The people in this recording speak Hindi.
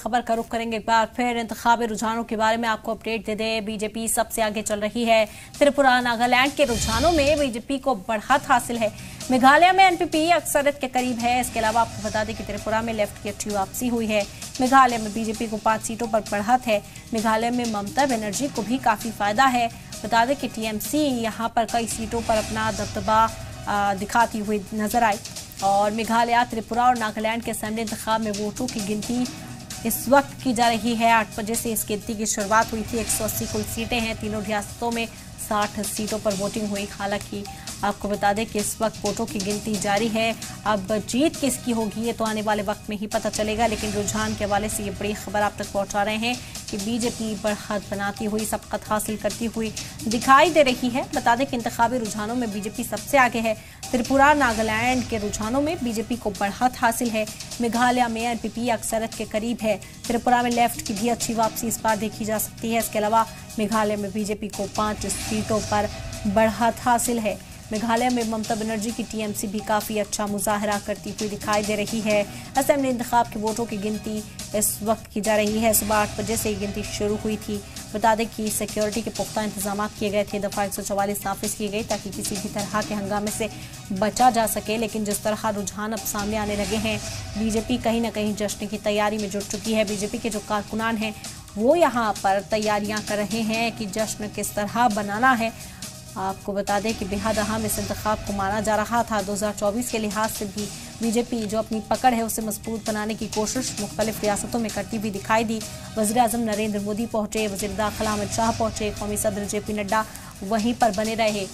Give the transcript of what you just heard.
खबर का रुख करेंगे एक बार फिर इंतखाबी रुझानों के बारे में आपको अपडेट दे दें। बीजेपी सबसे आगे चल रही है। त्रिपुरा नागालैंड के रुझानों में बीजेपी को बढ़त हासिल है। मेघालय में एनपीपी अक्सरियत के करीब है। इसके अलावा आपको बता दें कि त्रिपुरा में लेफ्ट की अच्छी वापसी हुई है। मेघालय में बीजेपी को 5 सीटों पर बढ़त है। मेघालय में ममता बनर्जी को भी काफी फायदा है। बता दें कि टीएमसी यहाँ पर कई सीटों पर अपना दबदबा दिखाती हुई नजर आई। और मेघालय, त्रिपुरा और नागालैंड के असेंबली इंतखाब में वोटों की गिनती इस वक्त की जा रही है। 8 बजे से इस गिनती की शुरुआत हुई थी। 180 कुल सीटें हैं। तीनों रियासतों में 60 सीटों पर वोटिंग हुई। हालांकि आपको बता दें कि इस वक्त वोटों की गिनती जारी है। अब जीत किसकी होगी ये तो आने वाले वक्त में ही पता चलेगा, लेकिन रुझान के हवाले से ये बड़ी खबर आप तक पहुंचा रहे हैं कि बीजेपी बढ़त बनाती हुई, सबकत हासिल करती हुई दिखाई दे रही है। बता दें कि इंतखाबी रुझानों में बीजेपी सबसे आगे है। त्रिपुरा नागालैंड के रुझानों में बीजेपी को बढ़त हासिल है। मेघालय में एनपीपी अक्सरियत के करीब है। त्रिपुरा में लेफ्ट की भी अच्छी वापसी इस बार देखी जा सकती है। इसके अलावा मेघालय में बीजेपी को 5 सीटों पर बढ़त हासिल है। मेघालय में ममता बनर्जी की टीएमसी भी काफी अच्छा मुजाहरा करती हुई दिखाई दे रही है। असेंबली इंतखाब के वोटों की गिनती इस वक्त की जा रही है। सुबह 8 बजे से गिनती शुरू हुई थी। बता दें कि सिक्योरिटी के पुख्ता इंतजाम किए गए थे। दफा 144 नाफिज की गई ताकि किसी भी तरह के हंगामे से बचा जा सके। लेकिन जिस तरह रुझान अब सामने आने लगे हैं, बीजेपी कहीं ना कहीं जश्न की तैयारी में जुट चुकी है। बीजेपी के जो कारकुनान हैं वो यहाँ पर तैयारियां कर रहे हैं कि जश्न किस तरह बनाना है। आपको बता दें कि बेहद अहम इस इंतखाब को माना जा रहा था। 2024 के लिहाज से भी बीजेपी जो अपनी पकड़ है उसे मजबूत बनाने की कोशिश मुख्तलिफ रियासतों में करती हुई दिखाई दी। वज़ीर आज़म नरेंद्र मोदी पहुंचे, वज़ीर दाखिला अमित शाह पहुंचे, कौमी सदर जेपी नड्डा वहीं पर बने रहे।